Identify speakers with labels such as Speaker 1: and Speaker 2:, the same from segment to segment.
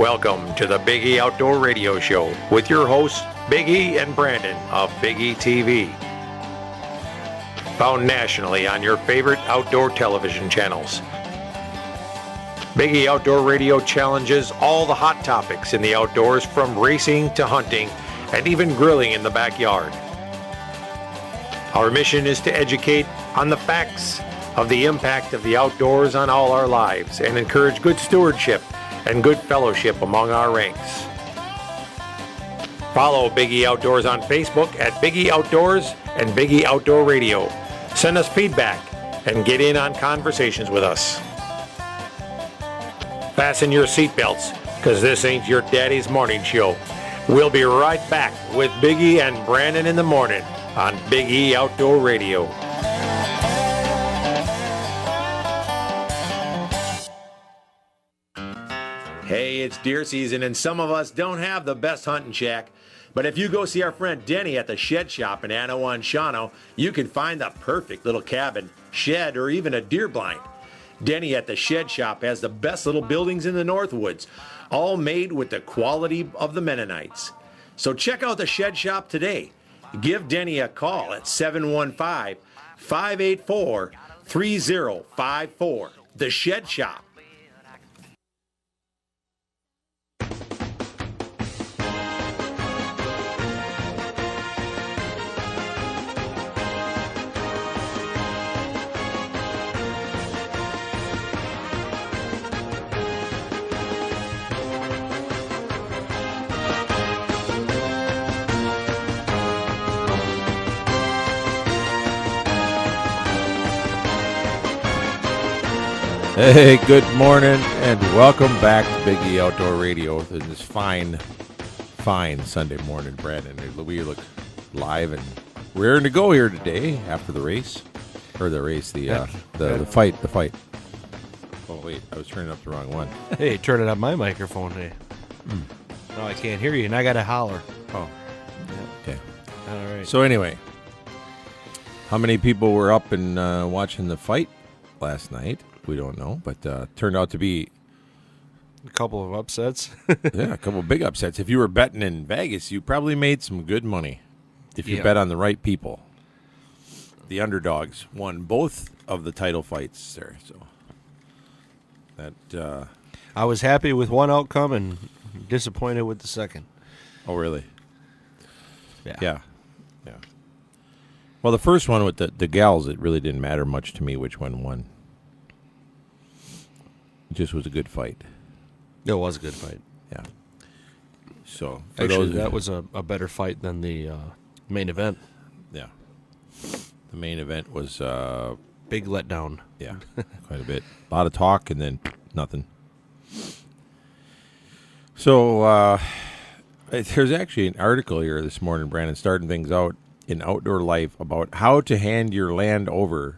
Speaker 1: Welcome to the Big E Outdoor Radio Show with your hosts, Big E and Brandon of Big E TV. Found nationally on your favorite outdoor television channels. Big E Outdoor Radio challenges all the hot topics in the outdoors, from racing to hunting and even grilling in the backyard. Our mission is to educate on the facts of the impact of the outdoors on all our lives and encourage good stewardship and good fellowship among our ranks. Follow Big E Outdoors on Facebook at Big E Outdoors and Big E Outdoor Radio. Send us feedback and get in on conversations with us. Fasten your seatbelts, because this ain't your daddy's morning show. We'll be right back with Big E and Brandon in the morning on Big E Outdoor Radio. Hey, it's deer season, and some of us don't have the best hunting shack. But if you go see our friend Denny at the Shed Shop in Anawa and Shawano, you can find the perfect little cabin, shed, or even a deer blind. Denny at the Shed Shop has the best little buildings in the Northwoods, all made with the quality of the Mennonites. So check out the Shed Shop today. Give Denny a call at 715-584-3054. The Shed Shop.
Speaker 2: Hey, good morning, and welcome back to Big E Outdoor Radio. This fine Sunday morning, Brandon. We look live and raring to go here today after the race, the fight. Oh wait, I was turning up the wrong one.
Speaker 3: Hey, turning up my microphone. Hey, no, I can't hear you, and I got to holler.
Speaker 2: Oh, yeah. Okay.
Speaker 3: All right.
Speaker 2: So anyway, how many people were up and watching the fight last night? We don't know, but turned out to be
Speaker 3: a couple of upsets.
Speaker 2: Yeah, a couple of big upsets. If you were betting in Vegas, you probably made some good money if you bet on the right people. The underdogs won both of the title fights there, so that
Speaker 3: I was happy with one outcome and disappointed with the second.
Speaker 2: Oh, really?
Speaker 3: Yeah.
Speaker 2: Well, the first one with the gals, it really didn't matter much to me which one won. It just was a good fight.
Speaker 3: It was a good fight.
Speaker 2: Yeah. So
Speaker 3: actually, that was a better fight than the main event.
Speaker 2: Yeah. The main event was
Speaker 3: big letdown.
Speaker 2: Yeah, quite a bit. A lot of talk and then nothing. So there's actually an article here this morning, Brandon, starting things out in Outdoor Life about how to hand your land over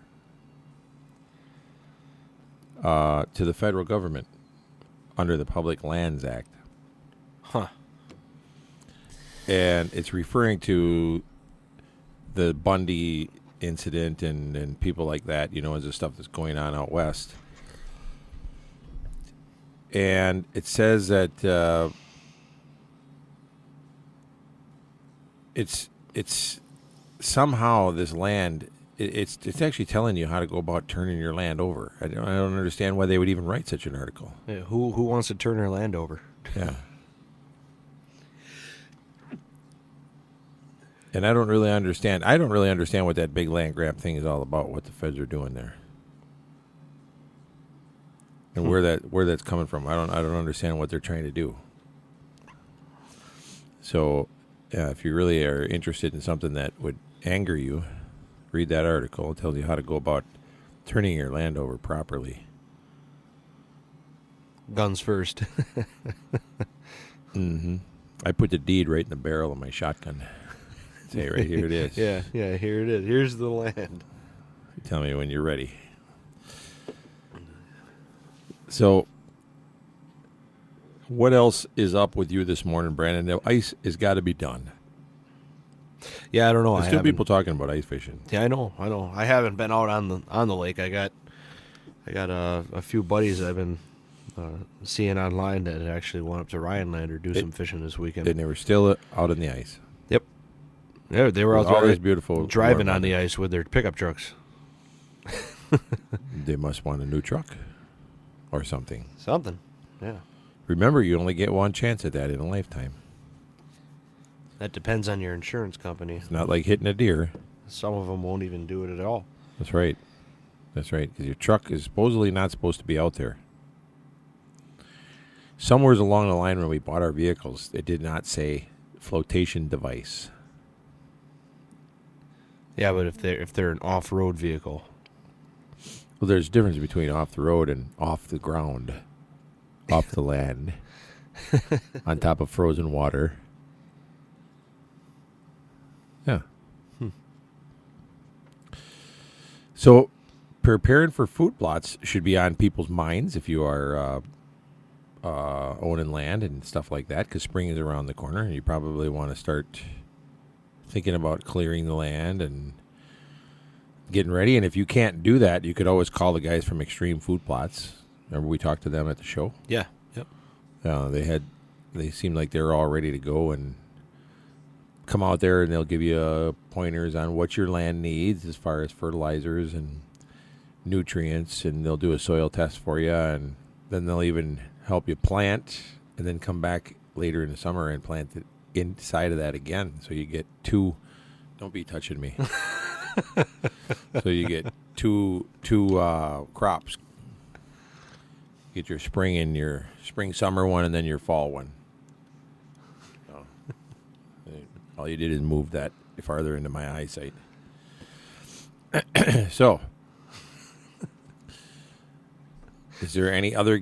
Speaker 2: to the federal government under the Public Lands Act.
Speaker 3: Huh.
Speaker 2: And it's referring to the Bundy incident and people like that, as the stuff that's going on out west. And it says that it's somehow this land, it's actually telling you how to go about turning your land over. I don't understand why they would even write such an article.
Speaker 3: Yeah, who wants to turn their land over?
Speaker 2: Yeah. And I don't really understand what that big land grab thing is all about, what the feds are doing there. And where that's coming from. I don't understand what they're trying to do. So, yeah, if you really are interested in something that would anger you, read that article. It tells you how to go about turning your land over properly.
Speaker 3: Guns first.
Speaker 2: Mm-hmm. I put the deed right in the barrel of my shotgun. Say, right here it is.
Speaker 3: Yeah, here it is. Here's the land.
Speaker 2: Tell me when you're ready. So, what else is up with you this morning, Brandon? The ice has got to be done.
Speaker 3: Yeah, I don't know.
Speaker 2: There's still people talking about ice fishing.
Speaker 3: Yeah, I know. I haven't been out on the lake. I got a few buddies I've been seeing online that it actually went up to Rhineland or do some fishing this weekend.
Speaker 2: And they were still out on the ice.
Speaker 3: Yep. Yeah, they were out
Speaker 2: All
Speaker 3: there
Speaker 2: this beautiful
Speaker 3: driving on the ice with their pickup trucks.
Speaker 2: They must want a new truck or something.
Speaker 3: Something, yeah.
Speaker 2: Remember, you only get one chance at that in a lifetime.
Speaker 3: That depends on your insurance company.
Speaker 2: It's not like hitting a deer.
Speaker 3: Some of them won't even do it at all.
Speaker 2: That's right. That's right, because your truck is supposedly not supposed to be out there. Somewhere along the line when we bought our vehicles, it did not say flotation device.
Speaker 3: Yeah, but if they're an off-road vehicle.
Speaker 2: Well, there's a difference between off the road and off the ground, off the land, on top of frozen water. Yeah. So, preparing for food plots should be on people's minds if you are owning land and stuff like that, because spring is around the corner, and you probably want to start thinking about clearing the land and getting ready. And if you can't do that, you could always call the guys from Extreme Food Plots. Remember we talked to them at the show?
Speaker 3: Yeah. Yep.
Speaker 2: They seemed like they were all ready to go and come out there, and they'll give you pointers on what your land needs as far as fertilizers and nutrients, and they'll do a soil test for you, and then they'll even help you plant and then come back later in the summer and plant it inside of that again. So you get two, don't be touching me. So you get two crops. You get your spring and your summer one, and then your fall one. So, all you did is move that farther into my eyesight. So, is there any other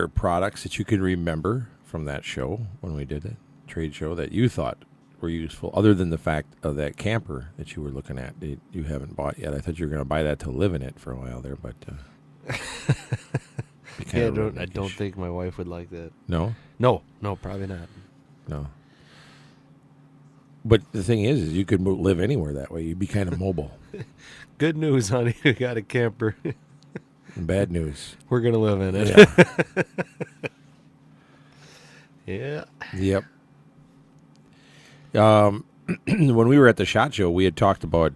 Speaker 2: products that you can remember from that show when we did it, trade show, that you thought were useful, other than the fact of that camper that you were looking at? You haven't bought yet. I thought you were going to buy that to live in it for a while there, but
Speaker 3: yeah, I don't think my wife would like that.
Speaker 2: No,
Speaker 3: probably not.
Speaker 2: No. But the thing is you could live anywhere that way. You'd be kind of mobile.
Speaker 3: Good news, honey. We got a camper.
Speaker 2: And bad news.
Speaker 3: We're going to live in it.
Speaker 2: Yeah.
Speaker 3: Yeah.
Speaker 2: Yep. When we were at the SHOT Show, we had talked about,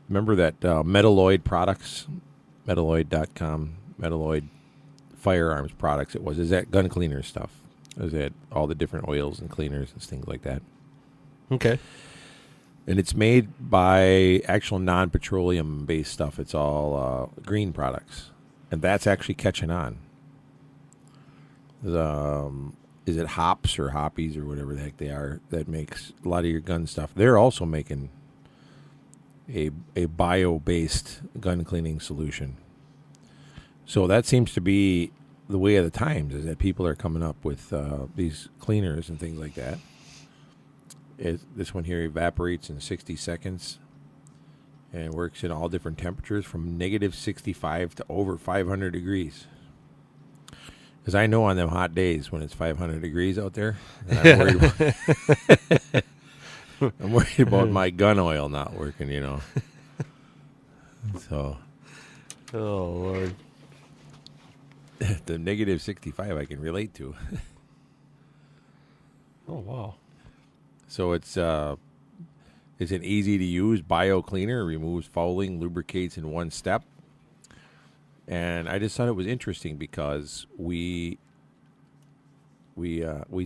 Speaker 2: remember that Metalloid products, Metalloid.com, Metalloid firearms products. Is that gun cleaner stuff? Is that all the different oils and cleaners and things like that?
Speaker 3: Okay.
Speaker 2: And it's made by actual non-petroleum based stuff. It's all green products. And that's actually catching on. Is it Hops or Hoppies or whatever the heck they are that makes a lot of your gun stuff? They're also making a bio-based gun cleaning solution. So that seems to be the way of the times, is that people are coming up with these cleaners and things like that. This one here evaporates in 60 seconds and works in all different temperatures from negative 65 to over 500 degrees. Because I know on them hot days when it's 500 degrees out there, I'm worried about my gun oil not working, So.
Speaker 3: Oh, Lord.
Speaker 2: The negative 65 I can relate to.
Speaker 3: Oh, wow.
Speaker 2: So it's an easy-to-use bio cleaner, removes fouling, lubricates in one step. And I just thought it was interesting because we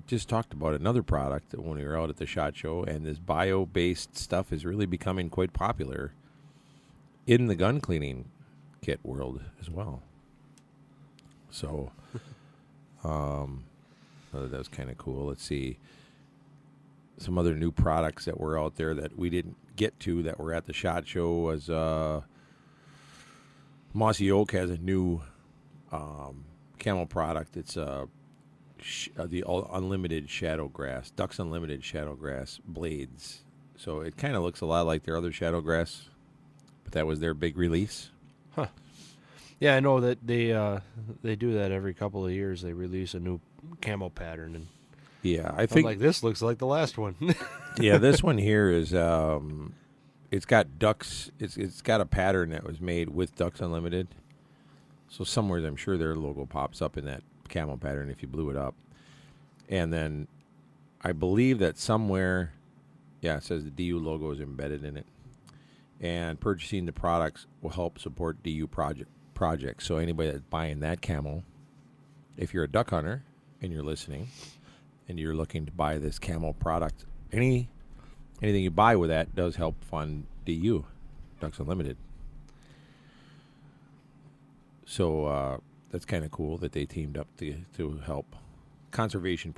Speaker 2: just talked about another product when we were out at the SHOT Show, and this bio-based stuff is really becoming quite popular in the gun cleaning kit world as well. So that was kind of cool. Let's see. Some other new products that were out there that we didn't get to that were at the SHOT Show was Mossy Oak has a new camel product. It's the Unlimited Shadow Grass, Ducks Unlimited Shadow Grass blades. So it kind of looks a lot like their other Shadow Grass, but that was their big release.
Speaker 3: Huh. Yeah, I know that they do that every couple of years. They release a new camo pattern, and
Speaker 2: yeah, I think
Speaker 3: like this looks like the last one.
Speaker 2: Yeah, this one here is it's got ducks. It's got a pattern that was made with Ducks Unlimited. So somewhere I'm sure their logo pops up in that camo pattern if you blew it up. And then I believe that somewhere, it says the DU logo is embedded in it. And purchasing the products will help support DU projects. So anybody that's buying that camo, if you're a duck hunter and you're listening and you're looking to buy this camo product, anything you buy with that does help fund DU, Ducks Unlimited. So that's kind of cool that they teamed up to help conservation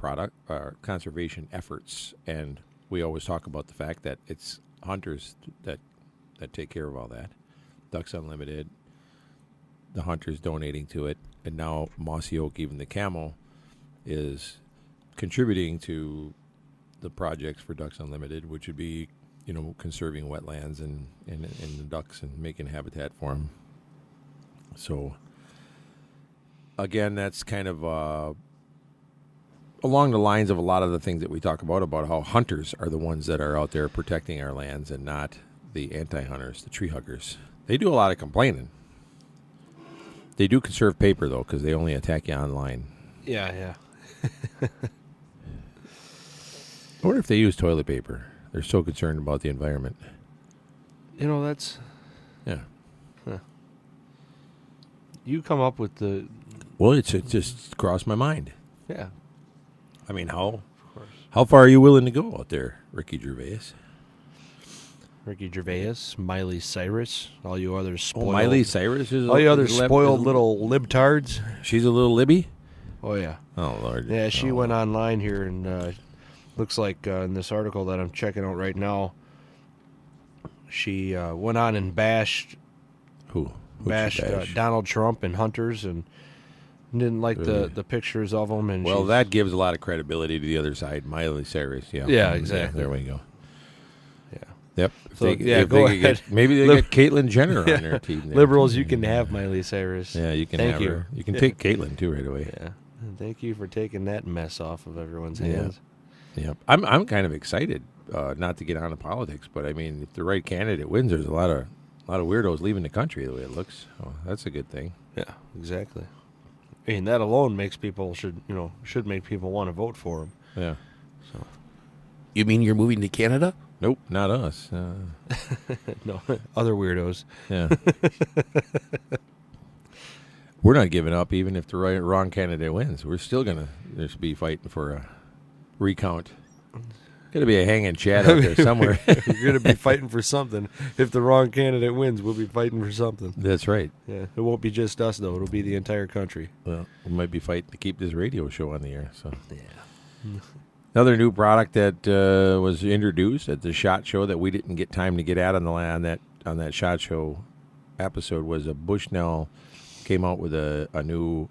Speaker 2: efforts. And we always talk about the fact that it's hunters that take care of all that. Ducks Unlimited, the hunters donating to it, and now Mossy Oak, even the camo, is contributing to the projects for Ducks Unlimited, which would be, conserving wetlands and the ducks and making habitat for them. So, again, that's kind of along the lines of a lot of the things that we talk about how hunters are the ones that are out there protecting our lands and not the anti-hunters, the tree huggers. They do a lot of complaining. They do conserve paper, though, because they only attack you online.
Speaker 3: Yeah.
Speaker 2: I wonder if they use toilet paper. They're so concerned about the environment.
Speaker 3: That's...
Speaker 2: Yeah.
Speaker 3: Huh. You come up with the...
Speaker 2: Well, it just crossed my mind.
Speaker 3: Yeah.
Speaker 2: I mean, how far are you willing to go out there, Ricky Gervais?
Speaker 3: Ricky Gervais, Miley Cyrus, all you other spoiled...
Speaker 2: Miley Cyrus is...
Speaker 3: All you other spoiled little libtards.
Speaker 2: She's a little libby?
Speaker 3: Oh, yeah.
Speaker 2: Oh, Lord.
Speaker 3: Yeah, she went online here and looks like in this article that I'm checking out right now, she went on and bashed...
Speaker 2: Who?
Speaker 3: Bashed Donald Trump and hunters and didn't like the pictures of them. And
Speaker 2: that gives a lot of credibility to the other side. Miley Cyrus, yeah.
Speaker 3: Yeah, exactly.
Speaker 2: Yeah, there we go.
Speaker 3: Yeah.
Speaker 2: Yep.
Speaker 3: So, go ahead.
Speaker 2: Maybe they get Caitlyn Jenner on their team. There.
Speaker 3: Liberals, you can have Miley Cyrus.
Speaker 2: Yeah, you can
Speaker 3: Thank
Speaker 2: have
Speaker 3: you.
Speaker 2: her. You can take Caitlyn, too, right away.
Speaker 3: Yeah. Thank you for taking that mess off of everyone's hands.
Speaker 2: Yep. I'm kind of excited, not to get on to politics, but I mean, if the right candidate wins, there's a lot of weirdos leaving the country the way it looks. Oh, that's a good thing.
Speaker 3: Yeah, exactly. I mean, that alone makes people should make people want to vote for him.
Speaker 2: Yeah.
Speaker 3: So,
Speaker 4: you mean you're moving to Canada?
Speaker 2: Nope, not us.
Speaker 3: No, other weirdos.
Speaker 2: Yeah. We're not giving up, even if the wrong candidate wins. We're still gonna be fighting for a recount. Gonna be a hanging chat out there somewhere.
Speaker 3: You're gonna be fighting for something. If the wrong candidate wins, we'll be fighting for something.
Speaker 2: That's right.
Speaker 3: Yeah, it won't be just us though. It'll be the entire country.
Speaker 2: Well, we might be fighting to keep this radio show on the air. So,
Speaker 3: yeah.
Speaker 2: Another new product that was introduced at the SHOT Show that we didn't get time to get at on that SHOT Show episode was a Bushnell came out with a new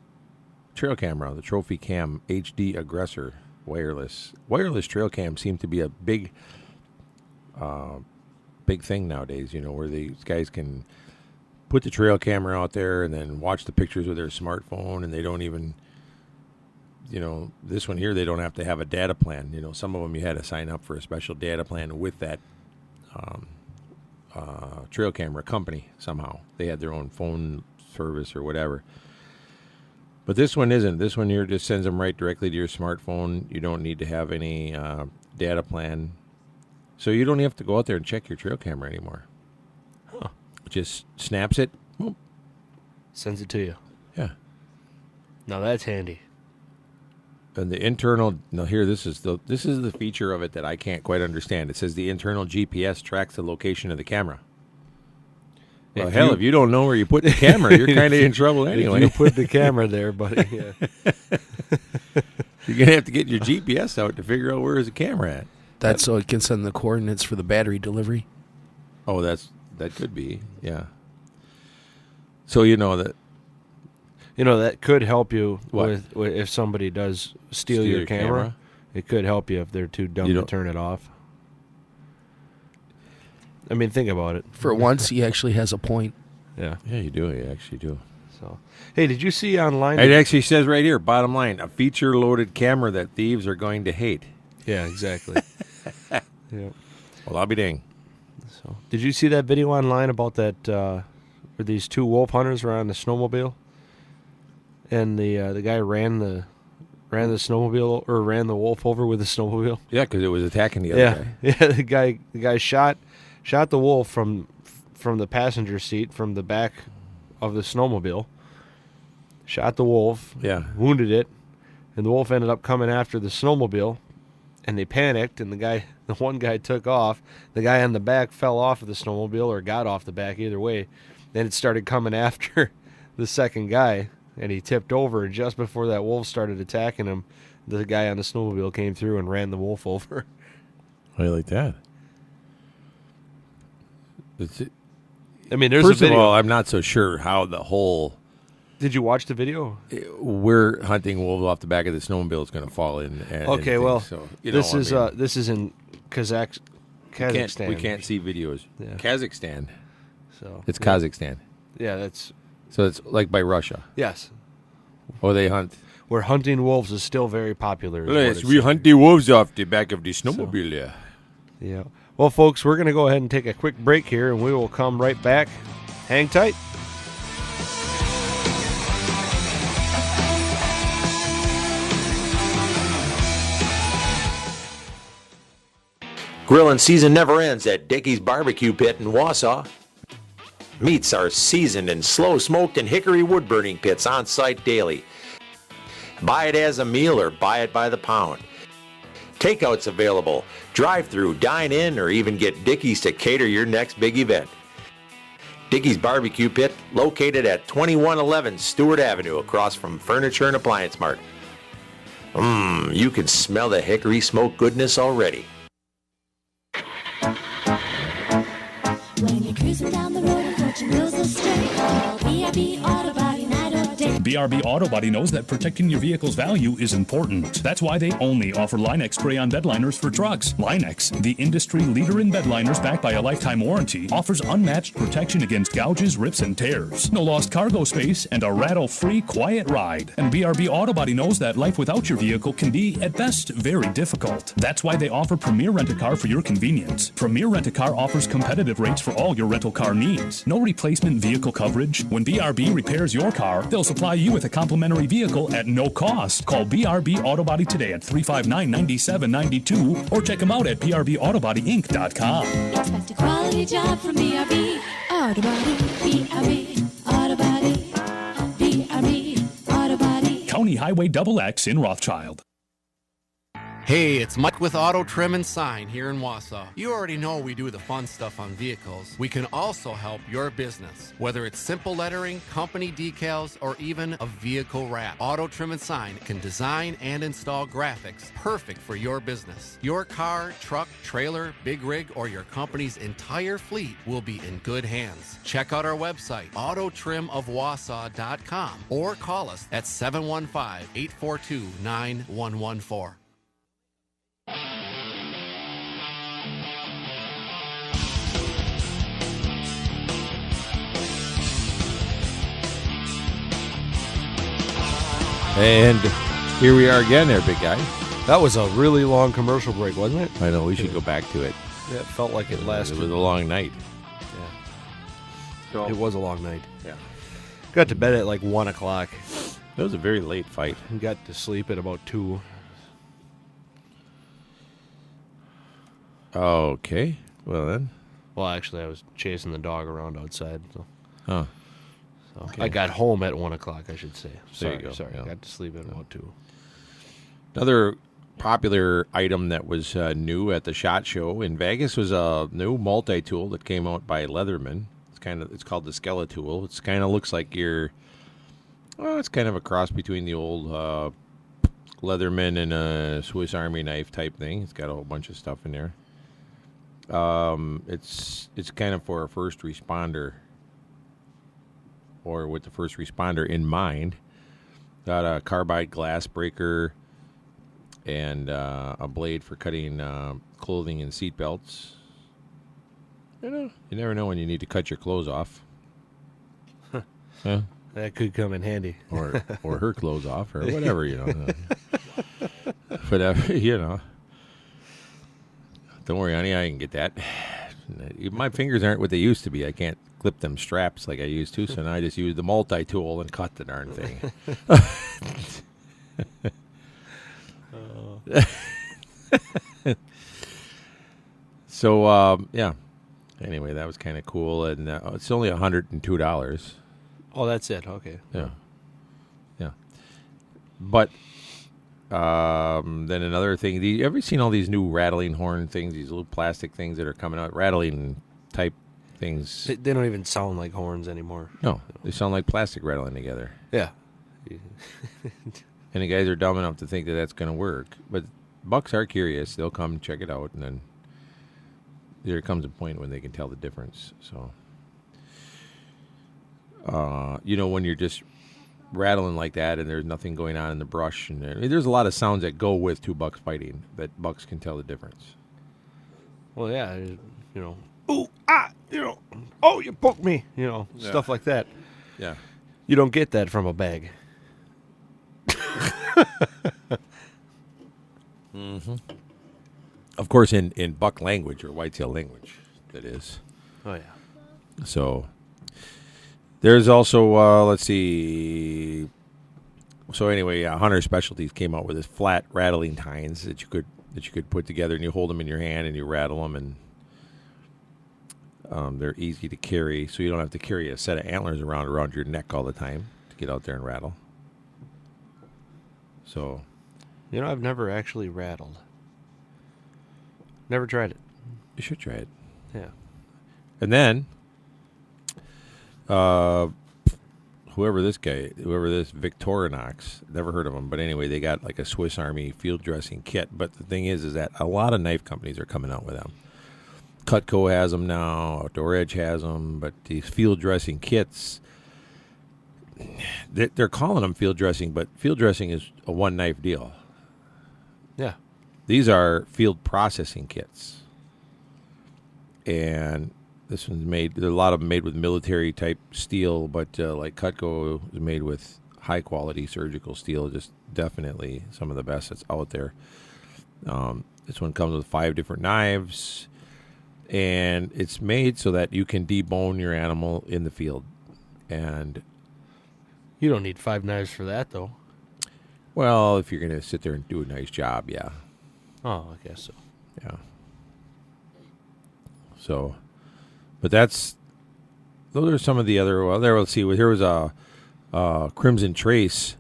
Speaker 2: trail camera, the Trophy Cam HD Aggressor wireless trail cam seem to be a big thing nowadays, where these guys can put the trail camera out there and then watch the pictures with their smartphone, and they don't even, this one here, they don't have to have a data plan. Some of them you had to sign up for a special data plan with that trail camera company somehow. They had their own phone service or whatever. But this one isn't. This one here just sends them right directly to your smartphone. You don't need to have any data plan. So you don't have to go out there and check your trail camera anymore.
Speaker 3: Huh.
Speaker 2: It just snaps it. Boom.
Speaker 3: Sends it to you.
Speaker 2: Yeah.
Speaker 3: Now that's handy.
Speaker 2: And the internal, this is the feature of it that I can't quite understand. It says the internal GPS tracks the location of the camera. Well, if you don't know where you put the camera, you're kind of in trouble anyway.
Speaker 3: If you put the camera there, buddy. Yeah.
Speaker 2: You're going to have to get your GPS out to figure out where is the camera at.
Speaker 4: That's so it can send the coordinates for the battery delivery.
Speaker 2: Oh, that could be, yeah. So that.
Speaker 3: That could help you
Speaker 2: What?
Speaker 3: with if somebody does steal your camera. It could help you if they're too dumb to turn it off. I mean, think about it.
Speaker 4: For once, he actually has a point.
Speaker 3: Yeah.
Speaker 2: Yeah, you do. You actually do.
Speaker 3: So, hey, did you see online?
Speaker 2: It actually says right here, bottom line, a feature-loaded camera that thieves are going to hate.
Speaker 3: Yeah, exactly. Yeah.
Speaker 2: Well, I'll be dang.
Speaker 3: So, did you see that video online about that? Where these two wolf hunters were on the snowmobile? and the guy ran the snowmobile or ran the wolf over with the snowmobile.
Speaker 2: Yeah, because it was attacking the other guy.
Speaker 3: Yeah. The guy shot the wolf from the passenger seat from the back of the snowmobile. Shot the wolf.
Speaker 2: Yeah.
Speaker 3: Wounded it, and the wolf ended up coming after the snowmobile, and they panicked, and the one guy took off. The guy on the back fell off of the snowmobile or got off the back, either way. Then it started coming after the second guy, and he tipped over, and just before that wolf started attacking him, the guy on the snowmobile came through and ran the wolf over.
Speaker 2: How do you like that?
Speaker 3: I mean, there's
Speaker 2: First
Speaker 3: a video.
Speaker 2: of all, I'm not so sure how the whole...
Speaker 3: Did you watch the video?
Speaker 2: We're hunting wolves off the back of the snowmobile is going to fall in.
Speaker 3: Okay, well,
Speaker 2: so,
Speaker 3: this is in Kazakhstan.
Speaker 2: We can't see videos.
Speaker 3: Yeah.
Speaker 2: Kazakhstan.
Speaker 3: So
Speaker 2: It's Kazakhstan.
Speaker 3: yeah, that's
Speaker 2: So it's like by Russia.
Speaker 3: yes.
Speaker 2: Or they hunt.
Speaker 3: Where hunting wolves is still very popular. is what
Speaker 2: Yes,
Speaker 3: it's
Speaker 2: we
Speaker 3: saying.
Speaker 2: hunt the wolves off the back of the snowmobile. Yeah.
Speaker 3: Yeah. Well, folks, we're going to go ahead and take a quick break here, and we will come right back. Hang tight.
Speaker 1: Grilling season never ends at Dickey's Barbecue Pit in Wausau. Meats are seasoned and slow smoked in hickory wood burning pits on site daily. Buy it as a meal or buy it by the pound. Takeout's available. Drive-through, dine in, or even get Dickey's to cater your next big event. Dickey's Barbecue Pit, located at 2111 Stewart Avenue across from Furniture and Appliance Mart. You can smell the hickory smoke goodness already.
Speaker 5: When you're cruising down the road and fortune goes astray, call B.I.B. Auto Body night or day.
Speaker 6: BRB Auto Body knows that protecting your vehicle's value is important. That's why they only offer Line-X spray-on bed liners for trucks. Line-X, the industry leader in bed liners backed by a lifetime warranty, offers unmatched protection against gouges, rips, and tears. No lost cargo space and a rattle-free, quiet ride. And BRB Auto Body knows that life without your vehicle can be, at best, very difficult. That's why they offer Premier Rent-A-Car for your convenience. Premier Rent-A-Car offers competitive rates for all your rental car needs. No replacement vehicle coverage. When BRB repairs your car, they'll supply you with a complimentary vehicle at no cost. Call BRB Auto Body today at 359-9792 or check them out at brbautobodyinc.com.
Speaker 5: Expect a quality job from B.R.B. Auto Body. B.R.B. Auto Body. B.R.B. Auto Body.
Speaker 6: County Highway XX in Rothschild.
Speaker 7: Hey, it's Mike with Auto Trim and Sign here in Wausau. You already know we do the fun stuff on vehicles. We can also help your business, whether it's simple lettering, company decals, or even a vehicle wrap. Auto Trim and Sign can design and install graphics perfect for your business. Your car, truck, trailer, big rig, or your company's entire fleet will be in good hands. Check out our website, autotrimofwausau.com, or call us at 715-842-9114.
Speaker 2: And here we are again there, big guy.
Speaker 3: That was a really long commercial break, wasn't it?
Speaker 2: I know, we should go back to it.
Speaker 3: It felt like it lasted.
Speaker 2: It was a long night.
Speaker 3: Yeah. It was a long night.
Speaker 2: Yeah.
Speaker 3: Got to bed at like 1 o'clock.
Speaker 2: That was a very late fight.
Speaker 3: And got to sleep at about 2.
Speaker 2: Okay. Well, then.
Speaker 3: Well, actually, I was chasing the dog around outside. So,
Speaker 2: Oh.
Speaker 3: I got home at 1 o'clock, I should say.
Speaker 2: There you go.
Speaker 3: Sorry.
Speaker 2: Yeah.
Speaker 3: I got to sleep at about 2.
Speaker 2: Another popular item that was new at the SHOT Show in Vegas was a new multi-tool that came out by Leatherman. It's called the Skeletool. It kind of looks like it's kind of a cross between the old Leatherman and a Swiss Army knife type thing. It's got a whole bunch of stuff in there. It's kind of for a first responder, or with the first responder in mind. Got a carbide glass breaker and a blade for cutting clothing and seat belts. You never know when you need to cut your clothes off. Huh?
Speaker 3: That could come in handy.
Speaker 2: Or her clothes off, or whatever, Whatever, Don't worry, honey, I can get that. My fingers aren't what they used to be. I can't clip them straps like I used to, so now I just use the multi-tool and cut the darn thing. So, yeah. Anyway, that was kind of cool, and it's only $102.
Speaker 3: Oh, that's it. Okay.
Speaker 2: Yeah. Yeah. But then another thing, you ever seen all these new rattling horn things, these little plastic things that are coming out, rattling type things?
Speaker 3: They don't even sound like horns anymore.
Speaker 2: No, they sound like plastic rattling together.
Speaker 3: Yeah.
Speaker 2: And the guys are dumb enough to think that that's going to work. But bucks are curious. They'll come check it out, and then there comes a point when they can tell the difference. So, when you're just rattling like that and there's nothing going on in the brush, and there's a lot of sounds that go with two bucks fighting that bucks can tell the difference.
Speaker 3: Well, yeah, ooh, ah, oh, you poked me, stuff like that.
Speaker 2: Yeah.
Speaker 3: You don't get that from a bag.
Speaker 2: Mm-hmm. Of course, in buck language or whitetail language, that is.
Speaker 3: Oh, yeah.
Speaker 2: So there's also, let's see. So anyway, Hunter Specialties came out with this flat rattling tines that you could put together, and you hold them in your hand and you rattle them, and they're easy to carry, so you don't have to carry a set of antlers around your neck all the time to get out there and rattle. So,
Speaker 3: I've never actually rattled. Never tried it.
Speaker 2: You should try it.
Speaker 3: Yeah.
Speaker 2: And then, whoever this Victorinox, never heard of them, but anyway, they got like a Swiss Army field dressing kit. But the thing is that a lot of knife companies are coming out with them. Cutco has them now, Outdoor Edge has them, but these field dressing kits, they're calling them field dressing, but field dressing is a one knife deal.
Speaker 3: Yeah.
Speaker 2: These are field processing kits. And this one's made, a lot of them made with military type steel, but like Cutco is made with high quality surgical steel, just definitely some of the best that's out there. This one comes with 5 different knives, and it's made so that you can debone your animal in the field. And
Speaker 3: you don't need 5 knives for that, though.
Speaker 2: Well, if you're going to sit there and do a nice job, yeah.
Speaker 3: Oh, I guess so.
Speaker 2: Yeah. So, but those are some of the other, let's see, here was a Crimson Trace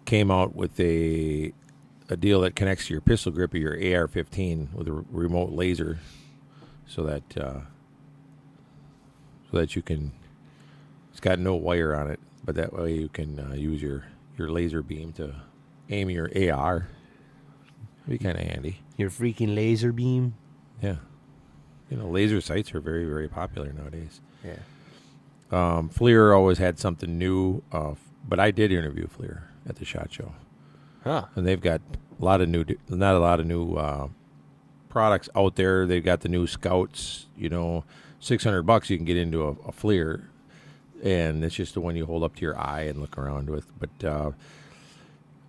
Speaker 2: came out with a deal that connects to your pistol grip of your AR-15 with a remote laser so that you can, it's got no wire on it, but that way you can use your laser beam to aim your AR. It'd be kind of handy.
Speaker 3: Your freaking laser beam?
Speaker 2: Yeah. Laser sights are very, very popular nowadays.
Speaker 3: Yeah.
Speaker 2: FLIR always had something new, but I did interview FLIR at the SHOT Show.
Speaker 3: Huh.
Speaker 2: And they've got not a lot of new products out there. They've got the new Scouts, $600 you can get into a FLIR, and it's just the one you hold up to your eye and look around with. But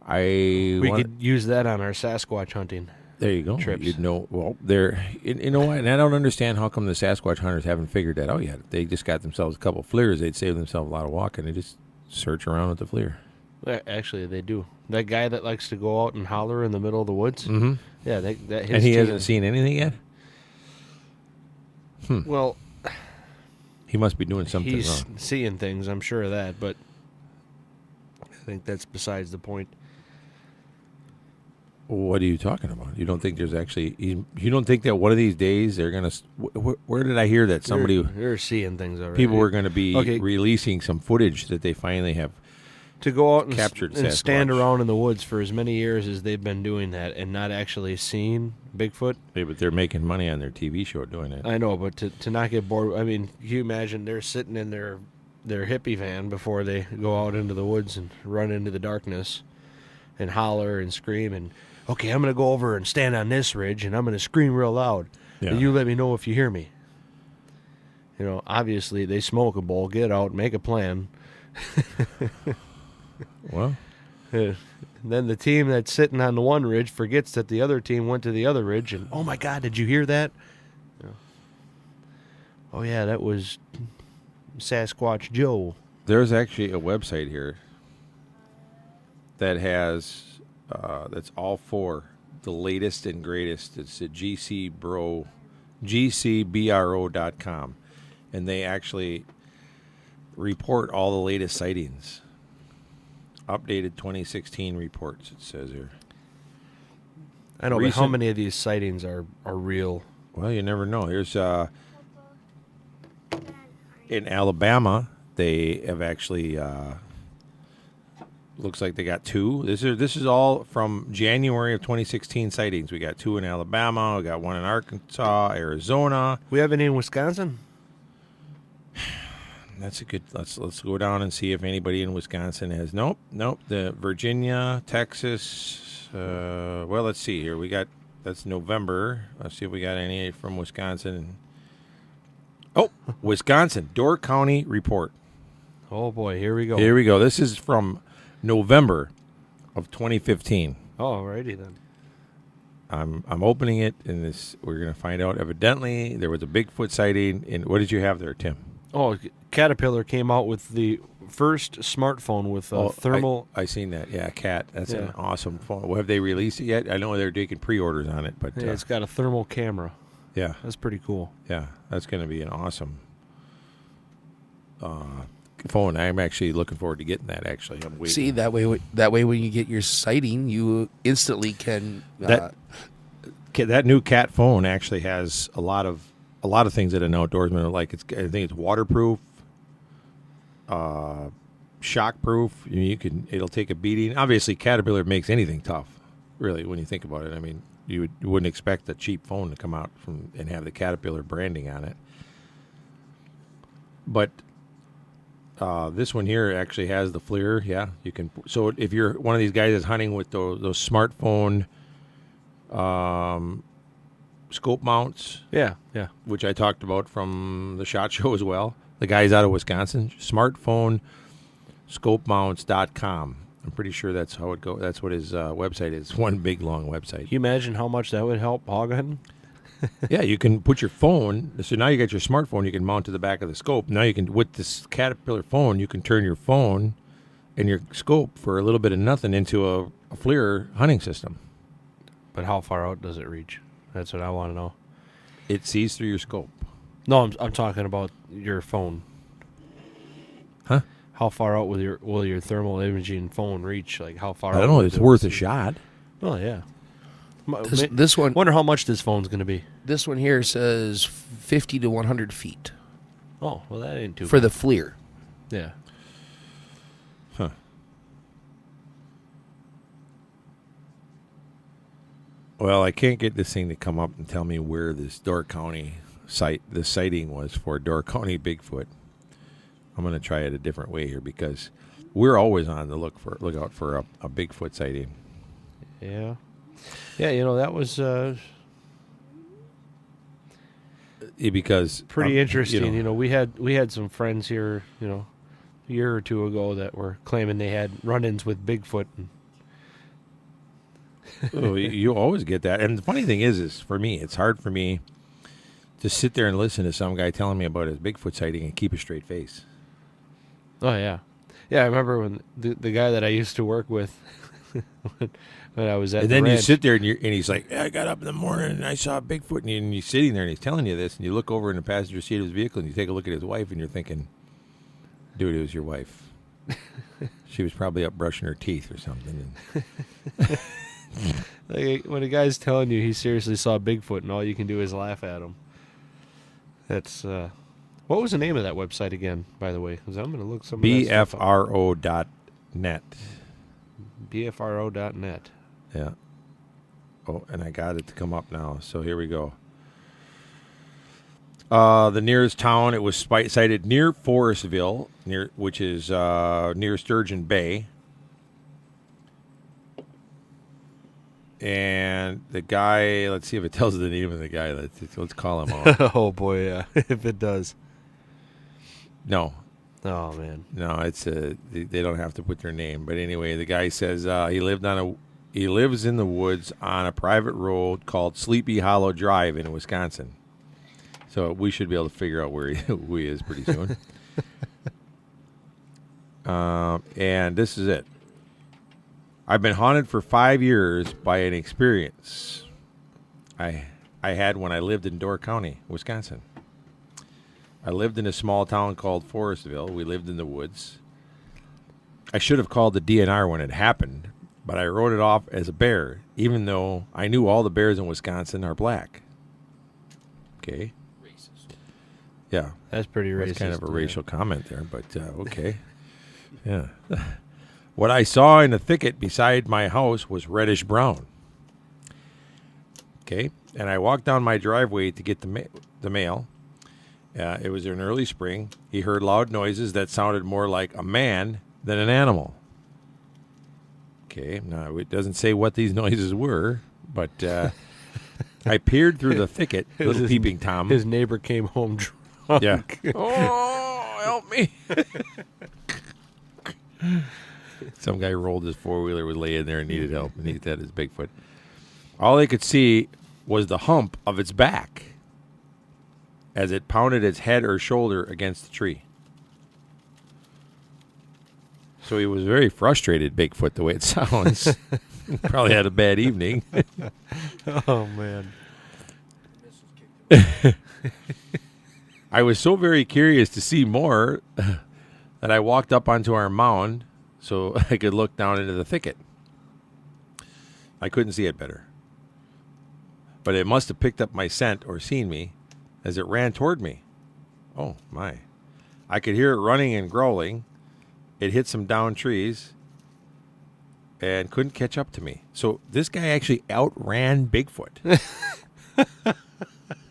Speaker 3: we could use that on our Sasquatch hunting.
Speaker 2: There you go.
Speaker 3: Trips.
Speaker 2: They're you know what? And I don't understand how come the Sasquatch hunters haven't figured that out yet. If they just got themselves a couple FLIRs, they'd save themselves a lot of walking. They just search around with the FLIR.
Speaker 3: Actually, they do. That guy that likes to go out and holler in the middle of the woods.
Speaker 2: Mm-hmm.
Speaker 3: Yeah,
Speaker 2: and he hasn't seen anything yet.
Speaker 3: Well,
Speaker 2: he must be doing something
Speaker 3: he's
Speaker 2: wrong.
Speaker 3: seeing things. I'm sure of that, but I think that's besides the point.
Speaker 2: What are you talking about? You don't think there's actually? You don't think that one of these days they're gonna? Where did I hear that somebody?
Speaker 3: They're seeing things already.
Speaker 2: People were going to be releasing some footage that they finally have
Speaker 3: to go out
Speaker 2: captured
Speaker 3: and stand around in the woods for as many years as they've been doing that and not actually seeing Bigfoot.
Speaker 2: Yeah, but they're making money on their TV show doing it.
Speaker 3: I know, but to not get bored. I mean, can you imagine they're sitting in their hippie van before they go out into the woods and run into the darkness and holler and scream and. Okay, I'm going to go over and stand on this ridge, and I'm going to scream real loud. Yeah. And you let me know if you hear me. Obviously, they smoke a bowl, get out, make a plan.
Speaker 2: Well.
Speaker 3: Then the team that's sitting on the one ridge forgets that the other team went to the other ridge, and, oh, my God, did you hear that? Oh, yeah, that was Sasquatch Joe.
Speaker 2: There's actually a website here that has that's all for the latest and greatest. It's at gcbro.com, and they actually report all the latest sightings. Updated 2016 reports, it says here.
Speaker 3: I know, but how many of these sightings are real?
Speaker 2: Well, you never know. Here's in Alabama, they have actually looks like they got 2. This is all from January of 2016 sightings. We got 2 in Alabama. We got 1 in Arkansas, Arizona.
Speaker 3: We have any in Wisconsin?
Speaker 2: That's a good. Let's go down and see if anybody in Wisconsin has. Nope. The Virginia, Texas. Well, let's see here. We got that's November. Let's see if we got any from Wisconsin. Oh, Wisconsin Door County report.
Speaker 3: Oh boy, here we go.
Speaker 2: Here we go. This is from November of 2015.
Speaker 3: Oh, righty then.
Speaker 2: I'm opening it, and we're going to find out. Evidently, there was a Bigfoot sighting. And what did you have there, Tim?
Speaker 3: Oh, Caterpillar came out with the first smartphone with thermal.
Speaker 2: I seen that. Yeah, Cat. That's an awesome phone. Well, have they released it yet? I know they're taking pre-orders on it, but
Speaker 3: Yeah, it's got a thermal camera.
Speaker 2: Yeah,
Speaker 3: That's pretty cool.
Speaker 2: yeah, that's going to be an awesome phone. I'm actually looking forward to getting that. Actually, I'm waiting.
Speaker 4: See, that way when you get your sighting, you instantly can.
Speaker 2: That new Cat phone actually has a lot of things that an outdoorsman would like. I think it's waterproof, shockproof. It'll take a beating. Obviously, Caterpillar makes anything tough. Really, when you think about it, I mean, you wouldn't expect a cheap phone to come out and have the Caterpillar branding on it. But this one here actually has the FLIR. Yeah, you can. So if you're one of these guys that's hunting with those smartphone scope mounts,
Speaker 3: Yeah.
Speaker 2: which I talked about from the SHOT Show as well. The guy's out of Wisconsin. Smartphonescopemounts.com. I'm pretty sure that's how it goes. That's what his website is. One big long website.
Speaker 3: Can you imagine how much that would help hog hunting?
Speaker 2: Yeah, you can put your phone. So now you got your smartphone. You can mount to the back of the scope. Now you can, with this Caterpillar phone, you can turn your phone and your scope for a little bit of nothing into a FLIR hunting system.
Speaker 3: But how far out does it reach? That's what I want to know.
Speaker 2: It sees through your scope.
Speaker 3: No, I'm talking about your phone.
Speaker 2: Huh?
Speaker 3: How far out will your thermal imaging phone reach? Like how far?
Speaker 2: I don't
Speaker 3: out
Speaker 2: know. It's worth a shot.
Speaker 3: Oh yeah.
Speaker 4: This one.
Speaker 3: Wonder how much this phone's going to be.
Speaker 4: This one here says 50 to 100 feet
Speaker 3: Oh well, that ain't too
Speaker 4: for
Speaker 3: bad.
Speaker 4: the FLIR.
Speaker 3: Yeah.
Speaker 2: Huh. Well, I can't get this thing to come up and tell me where this Door County the sighting was for Door County Bigfoot. I'm going to try it a different way here because we're always on the lookout for a Bigfoot sighting.
Speaker 3: Yeah. Yeah, that was
Speaker 2: Because
Speaker 3: pretty interesting.
Speaker 2: we
Speaker 3: We had some friends here, a year or two ago that were claiming they had run-ins with Bigfoot.
Speaker 2: you always get that. And the funny thing is for me, it's hard for me to sit there and listen to some guy telling me about his Bigfoot sighting and keep a straight face.
Speaker 3: Oh yeah, yeah. I remember when the guy that I used to work with when I was at.
Speaker 2: And
Speaker 3: the
Speaker 2: then you
Speaker 3: ranch,
Speaker 2: sit there and he's like, I got up in the morning and I saw Bigfoot, and you're sitting there and he's telling you this, and you look over in the passenger seat of his vehicle and you take a look at his wife and you're thinking, dude, it was your wife. She was probably up brushing her teeth or something.
Speaker 3: Like, when a guy's telling you he seriously saw Bigfoot and all you can do is laugh at him. That's what was the name of that website again, by the way? Because I'm going to look some
Speaker 2: BFRO.net.
Speaker 3: BFRO.net.
Speaker 2: Yeah. Oh, and I got it to come up now. So here we go. The nearest town, it was sighted near Forestville, which is near Sturgeon Bay. And the guy, let's see if it tells the name of the guy. Let's call him out.
Speaker 3: Oh boy, yeah. If it does.
Speaker 2: No.
Speaker 3: Oh man.
Speaker 2: No, it's they don't have to put their name. But anyway, the guy says he lives in the woods on a private road called Sleepy Hollow Drive in Wisconsin. So we should be able to figure out who he is pretty soon. And this is it. I've been haunted for 5 years by an experience I had when I lived in Door County, Wisconsin. I lived in a small town called Forestville. We lived in the woods. I should have called the DNR when it happened, but I wrote it off as a bear, even though I knew all the bears in Wisconsin are black. Okay.
Speaker 3: Racist.
Speaker 2: Yeah.
Speaker 3: That's pretty racist.
Speaker 2: That's kind of a racial comment there, but okay. Yeah. What I saw in the thicket beside my house was reddish brown. Okay. And I walked down my driveway to get the mail. It was in early spring. He heard loud noises that sounded more like a man than an animal. Okay. Now, it doesn't say what these noises were, but I peered through the thicket, little peeping Tom.
Speaker 3: His neighbor came home drunk.
Speaker 2: Yeah. Oh, help me. Some guy rolled his four-wheeler, was laying there and needed help, and he had his Bigfoot. All they could see was the hump of its back as it pounded its head or shoulder against the tree. So he was very frustrated, Bigfoot, the way it sounds. Probably had a bad evening.
Speaker 3: Oh, man.
Speaker 2: I was so very curious to see more that I walked up onto our mound so I could look down into the thicket. I couldn't see it better. But it must have picked up my scent or seen me as it ran toward me. Oh, my. I could hear it running and growling. It hit some down trees and couldn't catch up to me. So this guy actually outran Bigfoot.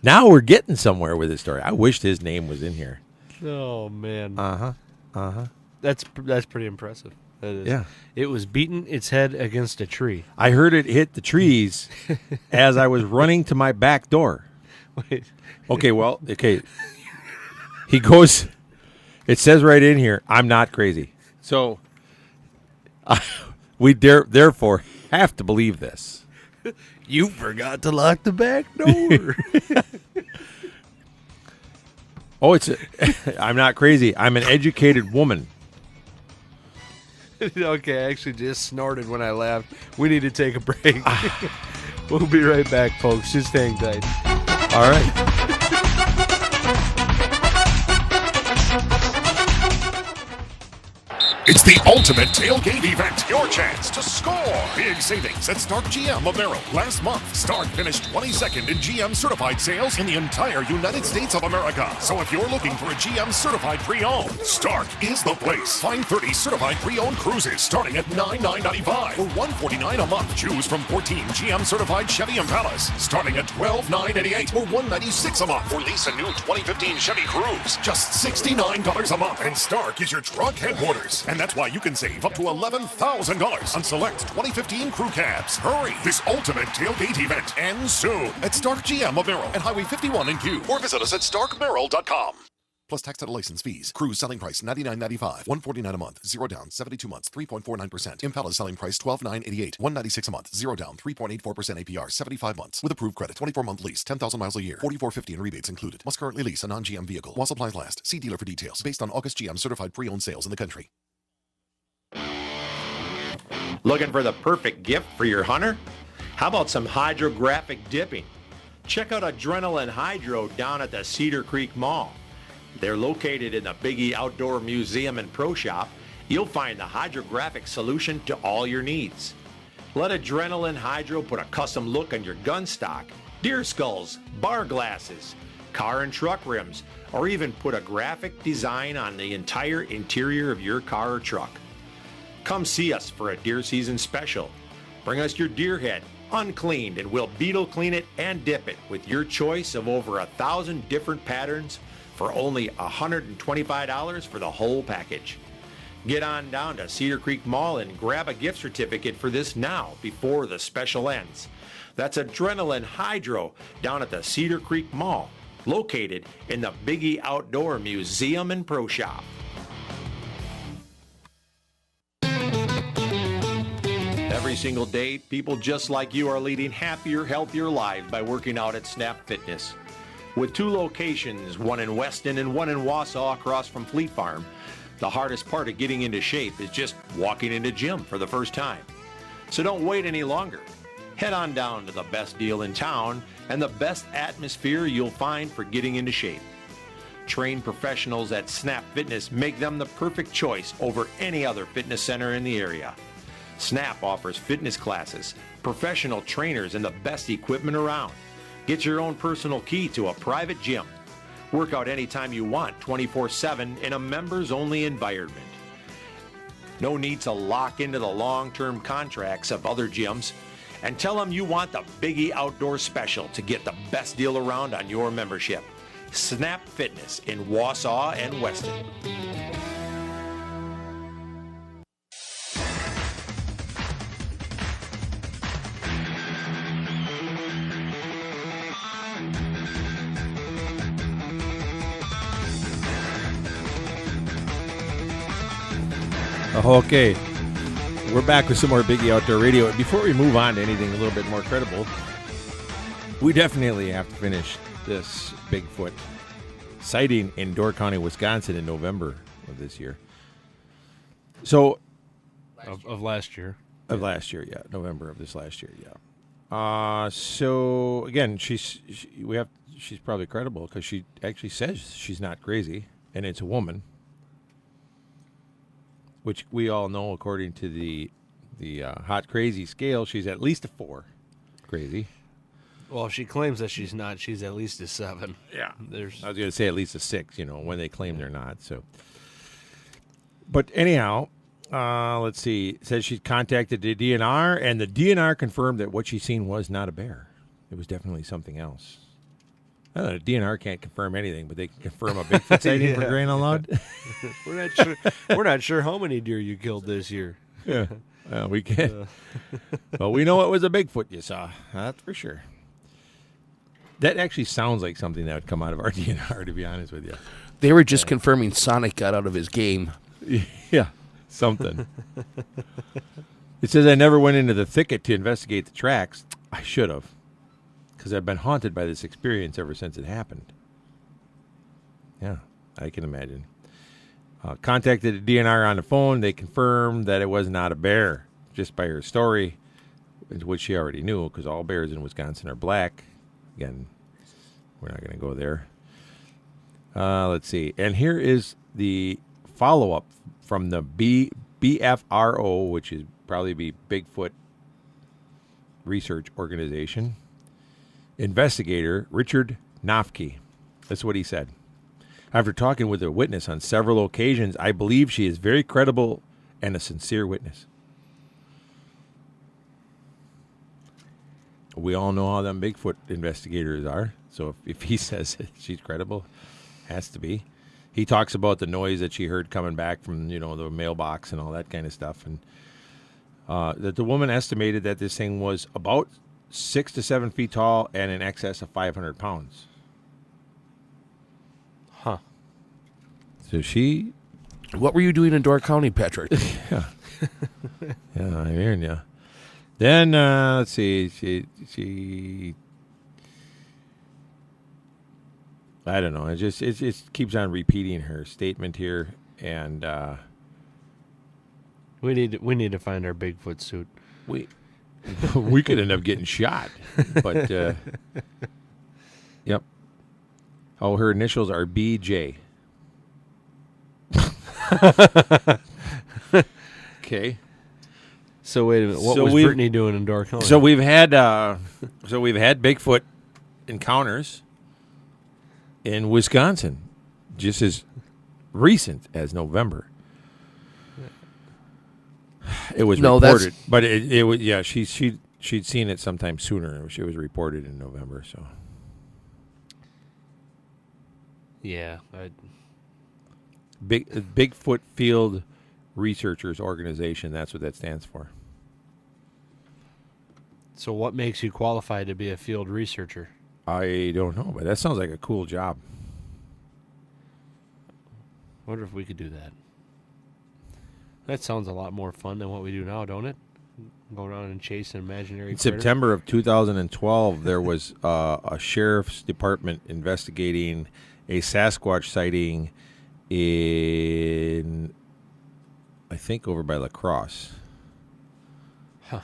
Speaker 2: Now we're getting somewhere with this story. I wished his name was in here.
Speaker 3: Oh, man.
Speaker 2: Uh-huh.
Speaker 3: That's pretty impressive. That is.
Speaker 2: Yeah.
Speaker 3: It was beating its head against a tree.
Speaker 2: I heard it hit the trees as I was running to my back door.
Speaker 3: Wait.
Speaker 2: Okay. He goes, it says right in here, I'm not crazy. So we therefore have to believe this.
Speaker 3: You forgot to lock the back door.
Speaker 2: I'm not crazy. I'm an educated woman.
Speaker 3: Okay, I actually just snorted when I laughed. We need to take a break. We'll be right back, folks. Just hang tight.
Speaker 2: All right.
Speaker 8: It's the ultimate tailgate event. Your chance to score. Big savings at Stark GM of Merrill. Last month, Stark finished 22nd in GM certified sales in the entire United States of America. So if you're looking for a GM certified pre-owned, Stark is the place. Find 30 certified pre-owned cruises starting at $9,995 or $149 a month. Choose from 14 GM certified Chevy Impalas starting at $12,988 or $196 a month. Or lease a new 2015 Chevy Cruze, just $69 a month. And Stark is your truck headquarters. And that's why you can save up to $11,000 on select 2015 crew cabs. Hurry! This ultimate tailgate event ends soon at Stark GM of Merrill at Highway 51 in Kew. Or visit us at starkmerrill.com. Plus tax and license fees. Cruise selling price $99.95. $149 a month. 0 down. 72 months. 3.49%. Impala selling price $12,988. $196 a month. 0 down. 3.84% APR. 75 months. With approved credit. 24-month lease. 10,000 miles a year. $44.50 in rebates included. Must currently lease a non-GM vehicle. While supplies last. See dealer for details. Based on August GM certified pre-owned sales in the country.
Speaker 1: Looking for the perfect gift for your hunter? How about some hydrographic dipping? Check out Adrenaline Hydro down at the Cedar Creek Mall. They're located in the Biggie Outdoor Museum and Pro Shop. You'll find the hydrographic solution to all your needs. Let Adrenaline Hydro put a custom look on your gun stock, deer skulls, bar glasses, car and truck rims, or even put a graphic design on the entire interior of your car or truck. Come see us for a deer season special. Bring us your deer head, uncleaned, and we'll beetle clean it and dip it with your choice of over 1,000 different patterns for only $125 for the whole package. Get on down to Cedar Creek Mall and grab a gift certificate for this now before the special ends. That's Adrenaline Hydro down at the Cedar Creek Mall, located in the Biggie Outdoor Museum and Pro Shop. Every single day, people just like you are leading happier, healthier lives by working out at Snap Fitness. With 2 locations, one in Weston and one in Wausau across from Fleet Farm, the hardest part of getting into shape is just walking into gym for the first time. So don't wait any longer. Head on down to the best deal in town and the best atmosphere you'll find for getting into shape. Trained professionals at Snap Fitness make them the perfect choice over any other fitness center in the area. Snap offers fitness classes, professional trainers, and the best equipment around. Get your own personal key to a private gym. Work out anytime you want, 24/7 in a members-only environment. No need to lock into the long-term contracts of other gyms. And tell them you want the Biggie Outdoor Special to get the best deal around on your membership. Snap Fitness in Wausau and Weston.
Speaker 2: Okay, we're back with some more Biggie Outdoor Radio. Before we move on to anything a little bit more credible, we definitely have to finish this Bigfoot sighting in Door County, Wisconsin in November of this year. So,
Speaker 3: Of last year.
Speaker 2: of last year, yeah, November of this last year, yeah. So again, she's probably credible because she actually says she's not crazy, and it's a woman, which we all know, according to the hot crazy scale, she's at least a 4 crazy.
Speaker 3: Well, if she claims that she's not, she's at least a 7.
Speaker 2: Yeah, I
Speaker 3: There's
Speaker 2: was going to say at least a 6. When they claim they're not. So, but anyhow, let's see. It says she contacted the DNR, and the DNR confirmed that what she seen was not a bear. It was definitely something else. I don't know, the DNR can't confirm anything, but they can confirm a Bigfoot sighting for crying out loud.
Speaker 3: we're not sure how many deer you killed this year.
Speaker 2: Yeah, we can. Well, we know it was a Bigfoot you saw. That's for sure. That actually sounds like something that would come out of our DNR, to be honest with you.
Speaker 4: They were just confirming Sonic got out of his game.
Speaker 2: Yeah, something. It says I never went into the thicket to investigate the tracks. I should have, because I've been haunted by this experience ever since it happened. Yeah, I can imagine. Contacted the DNR on the phone. They confirmed that it was not a bear, just by her story, which she already knew, because all bears in Wisconsin are black. Again, we're not going to go there. Let's see. And here is the follow-up from the BFRO, which is probably be Bigfoot Research Organization. Investigator Richard Nofke. That's what he said. After talking with a witness on several occasions, I believe she is very credible and a sincere witness. We all know how them Bigfoot investigators are. So if he says she's credible, has to be. He talks about the noise that she heard coming back from, the mailbox and all that kind of stuff. And that the woman estimated that this thing was about 6 to 7 feet tall and in excess of 500 pounds.
Speaker 3: Huh.
Speaker 2: So she...
Speaker 4: What were you doing in Door County, Patrick?
Speaker 2: Yeah, I'm hearing you. Then, let's see, she, I don't know, it just keeps on repeating her statement here, and,
Speaker 3: We need to find our Bigfoot suit.
Speaker 2: we could end up getting shot, but, yep. Oh, her initials are BJ. Okay.
Speaker 3: So wait a minute. What
Speaker 2: So
Speaker 3: was
Speaker 2: we've-
Speaker 3: Brittany doing in Door County?
Speaker 2: So we've had Bigfoot encounters in Wisconsin, just as recent as November. It was
Speaker 4: No, that's-
Speaker 2: reported, but it was she'd seen it sometime sooner. It was reported in November. So
Speaker 3: yeah.
Speaker 2: Bigfoot Field Researchers Organization. That's what that stands for.
Speaker 3: So what makes you qualified to be a field researcher?
Speaker 2: I don't know, but that sounds like a cool job.
Speaker 3: Wonder if we could do that. That sounds a lot more fun than what we do now, don't it? Go around and chase an imaginary
Speaker 2: In
Speaker 3: critter?
Speaker 2: September of 2012, there was a sheriff's department investigating a Sasquatch sighting in, I think, over by La Crosse.
Speaker 3: Huh.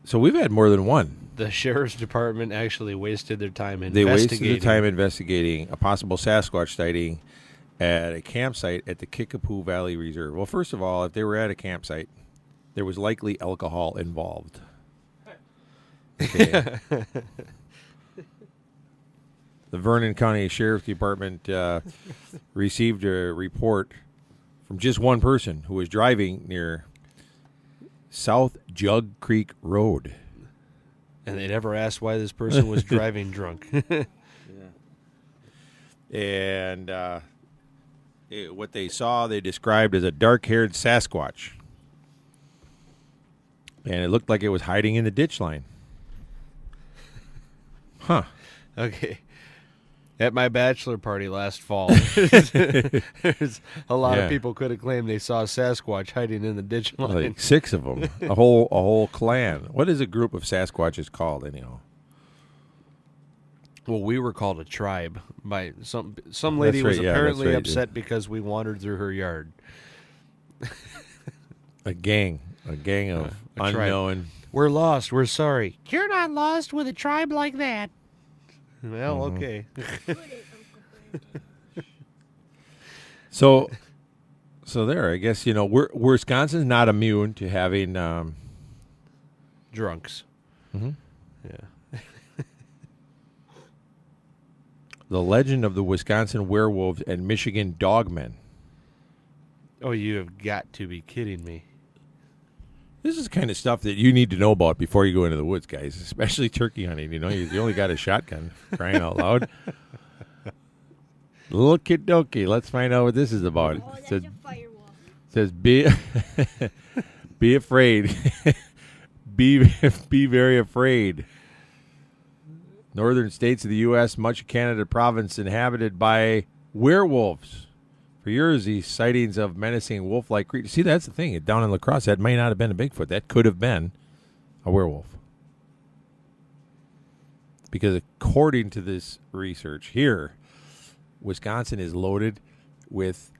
Speaker 2: So we've had more than one.
Speaker 3: The sheriff's department actually wasted their time
Speaker 2: They
Speaker 3: investigating.
Speaker 2: wasted their time investigating a possible Sasquatch sighting at a campsite at the Kickapoo Valley Reserve. Well, first of all, if they were at a campsite, there was likely alcohol involved. Okay. The Vernon County Sheriff's Department received a report from just one person who was driving near South Jug Creek Road.
Speaker 3: And they never asked why this person was driving drunk.
Speaker 2: And what they saw, they described as a dark-haired Sasquatch. And it looked like it was hiding in the ditch line. Huh.
Speaker 3: Okay. At my bachelor party last fall, there's a lot
Speaker 2: Yeah.
Speaker 3: of people could have claimed they saw Sasquatch hiding in the ditch line.
Speaker 2: Like 6 of them. A whole clan. What is a group of Sasquatches called, anyhow?
Speaker 3: Well, we were called a tribe by some lady was
Speaker 2: right, yeah,
Speaker 3: apparently
Speaker 2: that's right.
Speaker 3: upset because we wandered through her yard.
Speaker 2: A gang of
Speaker 3: a tribe.
Speaker 2: unknown.
Speaker 3: We're lost. We're sorry. You're not lost with a tribe like that. Well, okay.
Speaker 2: So there, I guess, Wisconsin's not immune to having
Speaker 3: Drunks.
Speaker 2: Mhm.
Speaker 3: Yeah.
Speaker 2: the legend of the Wisconsin werewolves and Michigan dogmen.
Speaker 3: Oh, you have got to be kidding me.
Speaker 2: This is the kind of stuff that you need to know about before you go into the woods, guys, especially turkey hunting. You only got a shotgun, crying out loud. Look at Dokie. Let's find out what this is about.
Speaker 9: Oh, that's
Speaker 2: It
Speaker 9: a firewall.
Speaker 2: says be afraid. be very afraid. Northern states of the U.S., much of Canada province inhabited by werewolves. For years, these sightings of menacing wolf-like creatures. See, that's the thing. Down in La Crosse, that may not have been a Bigfoot. That could have been a werewolf. Because according to this research here, Wisconsin is loaded with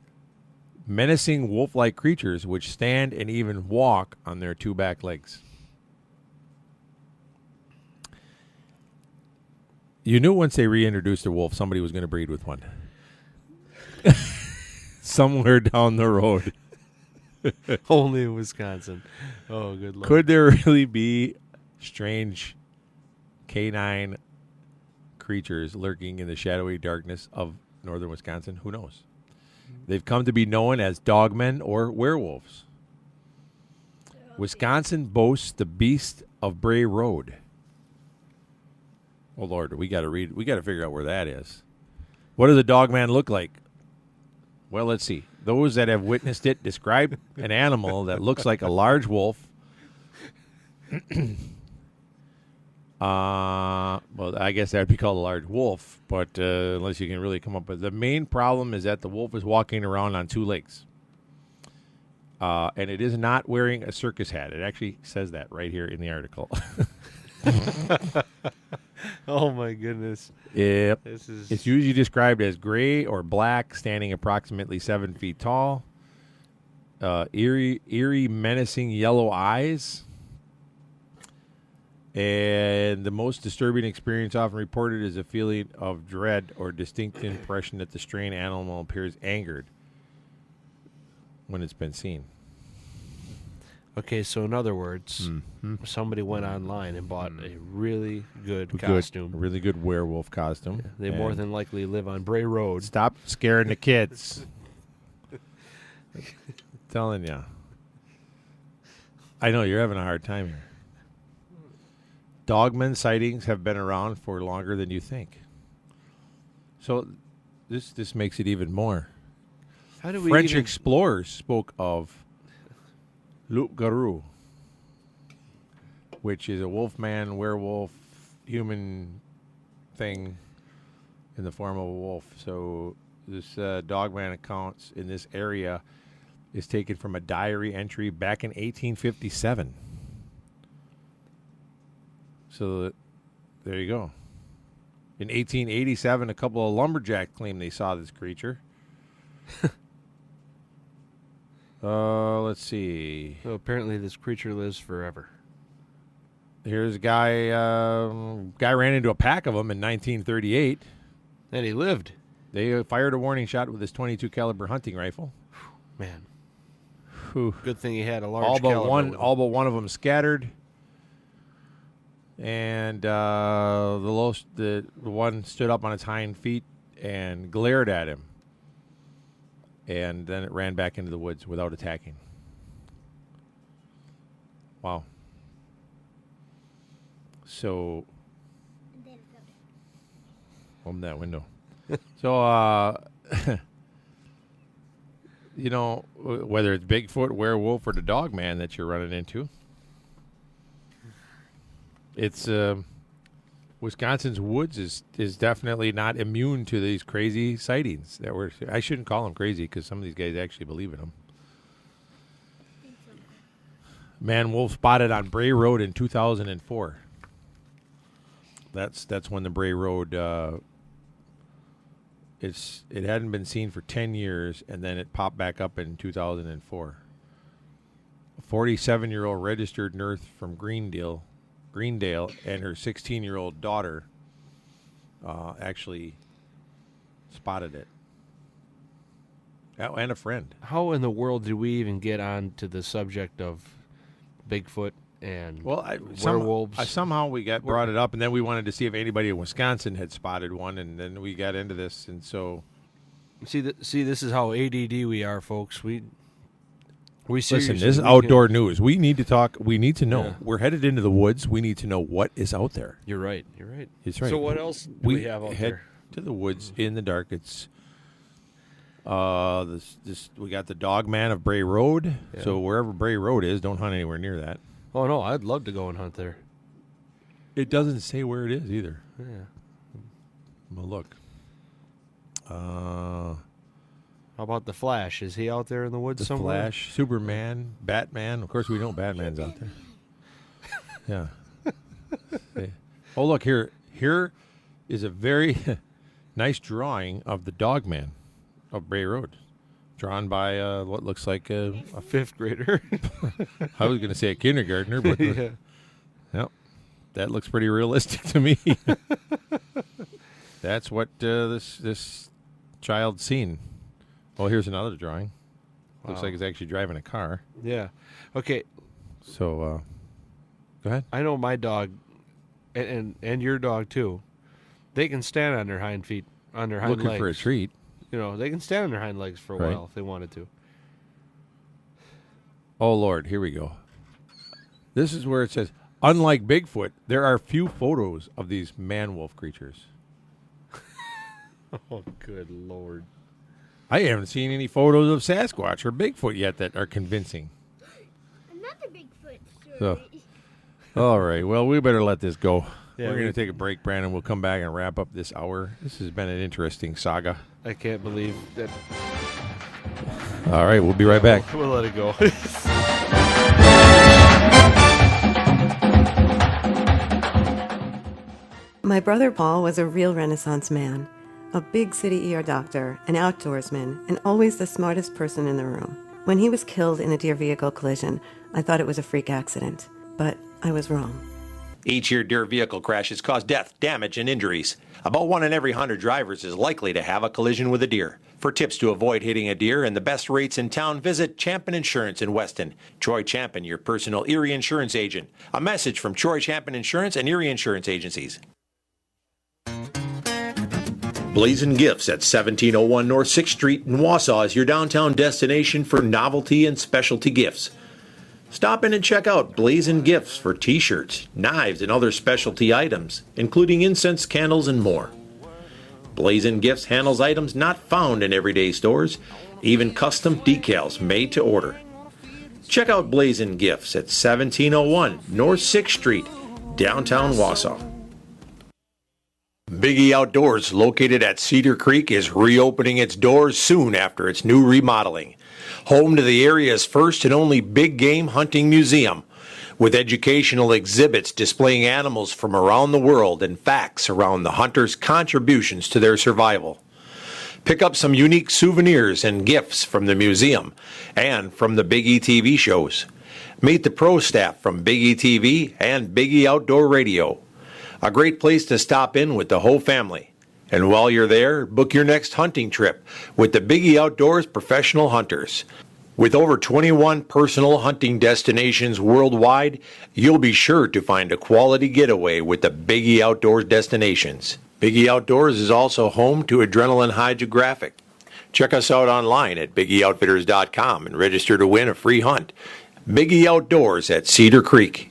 Speaker 2: menacing wolf-like creatures which stand and even walk on their 2 back legs. You knew once they reintroduced a wolf, somebody was going to breed with one. Somewhere down the road.
Speaker 3: Only in Wisconsin. Oh, good Lord.
Speaker 2: Could there really be strange canine creatures lurking in the shadowy darkness of northern Wisconsin? Who knows? They've come to be known as dogmen or werewolves. Wisconsin boasts the Beast of Bray Road. Oh, Lord, we got to figure out where that is. What does a dogman look like? Well, let's see. Those that have witnessed it describe an animal that looks like a large wolf. Well, I guess that would be called a large wolf, but unless you can really come up with the main problem is that the wolf is walking around on 2 legs. And it is not wearing a circus hat. It actually says that right here in the article.
Speaker 3: Oh, my goodness.
Speaker 2: Yep.
Speaker 3: This is...
Speaker 2: It's usually described as gray or black, standing approximately 7 feet tall. Eerie, menacing yellow eyes. And the most disturbing experience often reported is a feeling of dread or distinct impression that the strange animal appears angered when it's been seen.
Speaker 3: Okay, so in other words, somebody went online and bought a really good costume.
Speaker 2: A really good werewolf costume.
Speaker 3: They more than likely live on Bray Road.
Speaker 2: Stop scaring the kids. Telling you. I know you're having a hard time here. Dogman sightings have been around for longer than you think. So this makes it even more.
Speaker 3: How do we
Speaker 2: French
Speaker 3: even...
Speaker 2: explorers spoke of loup-garou, which is a wolfman, werewolf, human thing in the form of a wolf. So this dogman accounts in this area is taken from a diary entry back in 1857. So there you go. In 1887, a couple of lumberjacks claimed they saw this creature. Let's see.
Speaker 3: So apparently this creature lives forever.
Speaker 2: Here's a guy. Guy ran into a pack of them in 1938.
Speaker 3: And he lived.
Speaker 2: They fired a warning shot with his .22 caliber hunting rifle.
Speaker 3: Man.
Speaker 2: Whew.
Speaker 3: Good thing he had a large
Speaker 2: All but
Speaker 3: caliber
Speaker 2: one.
Speaker 3: with him.
Speaker 2: All but one of them scattered. And the one stood up on its hind feet and glared at him. And then it ran back into the woods without attacking. Wow. So, open that window. So, you know, whether it's Bigfoot, werewolf, or the dog man that you're running into, it's Wisconsin's woods is definitely not immune to these crazy sightings that were. I shouldn't call them crazy because some of these guys actually believe in them. Man wolf spotted on Bray Road in 2004. That's when the Bray Road it hadn't been seen for 10 years, and then it popped back up in 2004. A 47-year-old registered nurse from Greendale, and her 16-year-old daughter actually spotted it. Oh, and a friend.
Speaker 3: How in the world did we even get on to the subject of Bigfoot and werewolves?
Speaker 2: Somehow we got brought it up, and then we wanted to see if anybody in Wisconsin had spotted one, and then we got into this, and so...
Speaker 3: See, this is how ADD we are, folks. We
Speaker 2: Listen, this is outdoor news. We need to talk. We need to know.
Speaker 3: Yeah.
Speaker 2: We're headed into the woods. We need to know what is out there.
Speaker 3: You're right.
Speaker 2: It's right.
Speaker 3: So what else do we have out
Speaker 2: head
Speaker 3: there?
Speaker 2: to the woods in the dark. It's we got the dog man of Bray Road.
Speaker 3: Yeah.
Speaker 2: So wherever Bray Road is, don't hunt anywhere near that.
Speaker 3: Oh no, I'd love to go and hunt there.
Speaker 2: It doesn't say where it is either.
Speaker 3: Yeah.
Speaker 2: Well, look.
Speaker 3: How about the Flash? Is he out there in the woods
Speaker 2: The
Speaker 3: somewhere?
Speaker 2: Flash, Superman, Batman. Of course, we know Batman's out there. Yeah. Oh, look here. Here is a very nice drawing of the dog man of Bray Road, drawn by what looks like a
Speaker 3: fifth grader.
Speaker 2: I was going to say a kindergartner, but
Speaker 3: Yeah.
Speaker 2: Yep, that looks pretty realistic to me. That's what this child's seen. Oh, here's another drawing. Looks
Speaker 3: Wow.
Speaker 2: like it's actually driving a car.
Speaker 3: Yeah. Okay.
Speaker 2: So, go ahead.
Speaker 3: I know my dog, and your dog too. They can stand on their hind feet, on their hind
Speaker 2: Looking
Speaker 3: legs.
Speaker 2: for a treat.
Speaker 3: You know, they can stand on their hind legs for a
Speaker 2: Right.
Speaker 3: while if they wanted to.
Speaker 2: Oh, Lord, here we go. This is where it says, unlike Bigfoot, there are few photos of these man-wolf creatures.
Speaker 3: Oh, good Lord.
Speaker 2: I haven't seen any photos of Sasquatch or Bigfoot yet that are convincing.
Speaker 9: Another Bigfoot story.
Speaker 2: So, all right, well, we better let this go.
Speaker 3: Yeah,
Speaker 2: We're going
Speaker 3: we-
Speaker 2: to take a break, Brandon. We'll come back and wrap up this hour. This has been an interesting saga.
Speaker 3: I can't believe that.
Speaker 2: All right, we'll be right back.
Speaker 3: We'll let it go.
Speaker 10: My brother Paul was a real Renaissance man, a big city ER doctor, an outdoorsman, and always the smartest person in the room. When he was killed in a deer vehicle collision, I thought it was a freak accident, but I was wrong.
Speaker 1: Each year, deer vehicle crashes cause death, damage, and injuries. About 1 in every 100 drivers is likely to have a collision with a deer. For tips to avoid hitting a deer and the best rates in town, visit Champion Insurance in Weston. Troy Champion, your personal Erie insurance agent. A message from Troy Champion Insurance and Erie Insurance Agencies. Blazing Gifts at 1701 North 6th Street in Wausau is your downtown destination for novelty and specialty gifts. Stop in and check out Blazing Gifts for t-shirts, knives, and other specialty items, including incense, candles, and more. Blazing Gifts handles items not found in everyday stores, even custom decals made to order. Check out Blazing Gifts at 1701 North 6th Street, downtown Wausau. Big E Outdoors, located at Cedar Creek, is reopening its doors soon after its new remodeling. Home to the area's first and only big game hunting museum. with educational exhibits displaying animals from around the world and facts around the hunters' contributions to their survival. Pick up some unique souvenirs and gifts from the museum and from the Big E TV shows. Meet the pro staff from Big E TV and Big E Outdoor Radio. A great place to stop in with the whole family. And while you're there, book your next hunting trip with the Big E Outdoors Professional Hunters. With over 21 personal hunting destinations worldwide, you'll be sure to find a quality getaway with the Big E Outdoors destinations. Big E Outdoors is also home to Adrenaline Hydrographic. Check us out online at BigEOutfitters.com and register to win a free hunt. Big E Outdoors at Cedar Creek.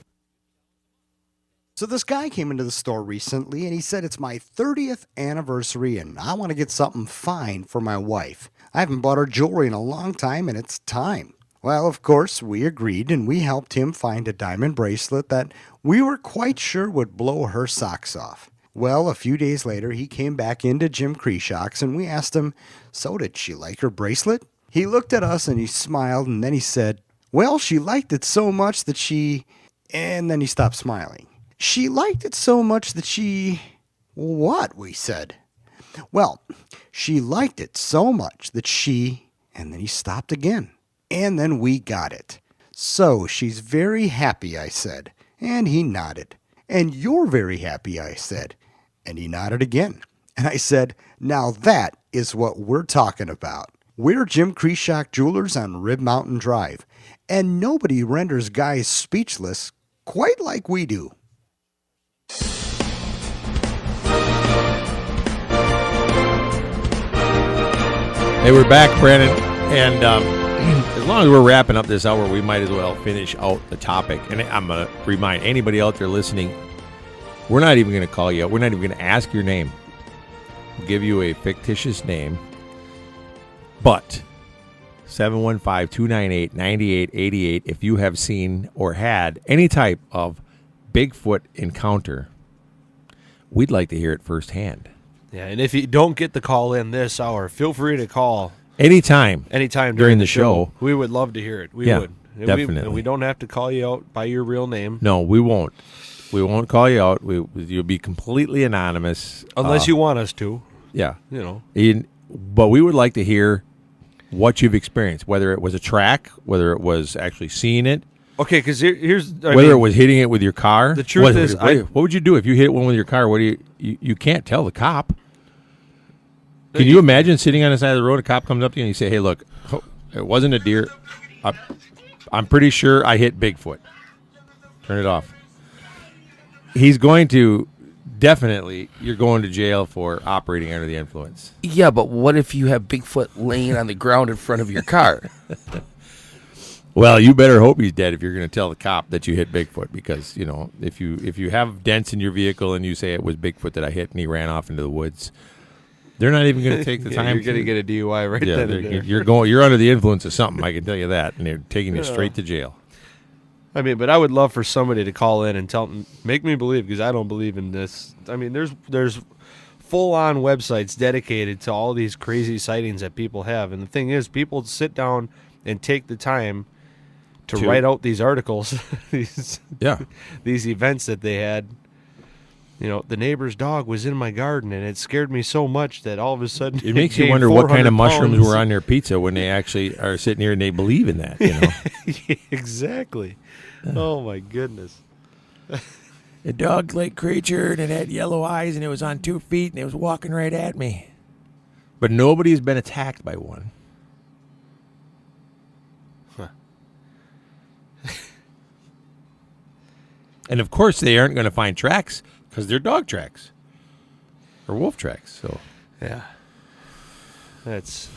Speaker 11: So this guy came into the store recently and he said, it's my 30th anniversary and I want to get something fine for my wife. I haven't bought her jewelry in a long time and it's time. Well, of course, we agreed and we helped him find a diamond bracelet that we were quite sure would blow her socks off. Well, a few days later, he came back into Jim Creshock's and we asked him, so did she like her bracelet? He looked at us and he smiled and then he said, well, she liked it so much that she... And then he stopped smiling. She liked it so much that she... What? We said. Well, she liked it so much that she... And then he stopped again. And then we got it. So she's very happy, I said. And he nodded. And you're very happy, I said. And he nodded again. And I said, now that is what we're talking about. We're Jim Creshock Jewelers on Rib Mountain Drive. And nobody renders guys speechless quite like we do.
Speaker 2: Hey, we're back, Brandon, and as long as we're wrapping up this hour, we might as well finish out the topic. And I'm going to remind anybody out there listening, we're not even going to call you out. We're not even going to ask your name. We'll give you a fictitious name, but 715-298-9888 if you have seen or had any type of Bigfoot encounter, we'd like to hear it firsthand.
Speaker 3: Yeah, and if you don't get the call in this hour, feel free to call
Speaker 2: anytime
Speaker 3: during the show. We would love to hear it. We would. And
Speaker 2: definitely.
Speaker 3: We don't have to call you out by your real name.
Speaker 2: No, we won't. We won't call you out. You'll be completely anonymous.
Speaker 3: Unless you want us to.
Speaker 2: Yeah.
Speaker 3: You know.
Speaker 2: But we would like to hear what you've experienced, whether it was a track, whether it was actually seeing it.
Speaker 3: Okay, because here's...
Speaker 2: whether it was hitting it with your car.
Speaker 3: The truth is...
Speaker 2: What would you do if you hit one with your car? What do you can't tell the cop. Can you imagine sitting on the side of the road, a cop comes up to you and you say, hey, look, it wasn't a deer. I'm pretty sure I hit Bigfoot. Turn it off. He's going to... Definitely, you're going to jail for operating under the influence.
Speaker 4: Yeah, but what if you have Bigfoot laying on the ground in front of your car?
Speaker 2: Well, you better hope he's dead if you're going to tell the cop that you hit Bigfoot, because, you know, if you have dents in your vehicle and you say it was Bigfoot that I hit and he ran off into the woods, they're not even going to take the time.
Speaker 3: You're going to get a DUI right then and there.
Speaker 2: You're under the influence of something, I can tell you that, and they're taking you straight to jail.
Speaker 3: I mean, but I would love for somebody to call in and make me believe, because I don't believe in this. I mean, there's full-on websites dedicated to all these crazy sightings that people have. And the thing is, people sit down and take the time to write out these articles, these events that they had. You know, the neighbor's dog was in my garden, and it scared me so much that all of a sudden
Speaker 2: it makes you wonder what kind of mushrooms were on their pizza when they actually are sitting here and they believe in that. You know,
Speaker 3: yeah, exactly. Oh my goodness.
Speaker 2: A dog-like creature, and it had yellow eyes, and it was on 2 feet, and it was walking right at me. But nobody's been attacked by one.
Speaker 3: Huh.
Speaker 2: And of course, they aren't going to find tracks because they're dog tracks or wolf tracks. So,
Speaker 3: yeah, it's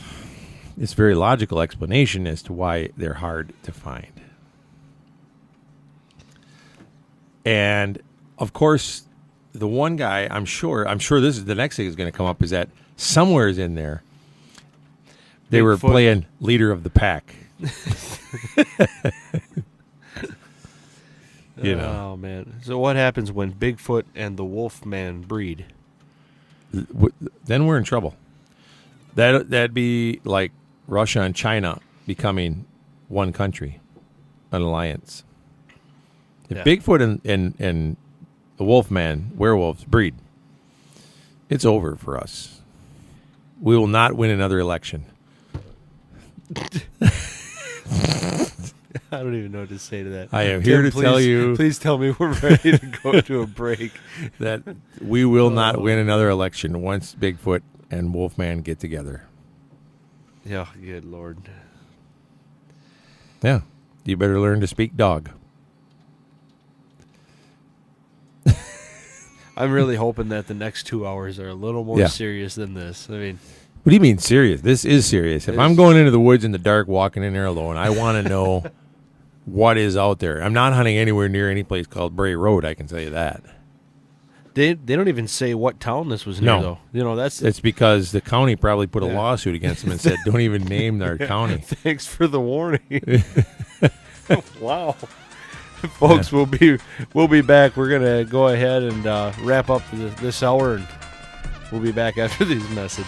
Speaker 2: a very logical explanation as to why they're hard to find. And of course, the one guy, I'm sure this is the next thing that's going to come up, is that somewhere in there, they were playing leader of the pack. You know.
Speaker 3: Oh man! So what happens when Bigfoot and the wolf man breed?
Speaker 2: Then we're in trouble. That'd be like Russia and China becoming one country, an alliance. If
Speaker 3: Yeah.
Speaker 2: Bigfoot and the Wolfman, werewolves, breed, it's over for us. We will not win another election.
Speaker 3: I don't even know what to say to that.
Speaker 2: I am here to tell you.
Speaker 3: Please tell me we're ready to go to a break.
Speaker 2: That we will not win another election once Bigfoot and Wolfman get together.
Speaker 3: Yeah, good Lord.
Speaker 2: Yeah. You better learn to speak dog.
Speaker 3: I'm really hoping that the next 2 hours are a little more
Speaker 2: Yeah.
Speaker 3: serious than this. I mean,
Speaker 2: What do you mean serious? This is serious. If I'm going into the woods in the dark, walking in there alone, I want to know what is out there. I'm not hunting anywhere near any place called Bray Road, I can tell you that.
Speaker 3: they don't even say what town this was near, though. You know,
Speaker 2: It's because the county probably put a
Speaker 3: Yeah.
Speaker 2: lawsuit against them and said, don't even name their county.
Speaker 3: Thanks for the warning. Wow. Folks, we'll be back. We're going to go ahead and wrap up this hour, and we'll be back after these messages.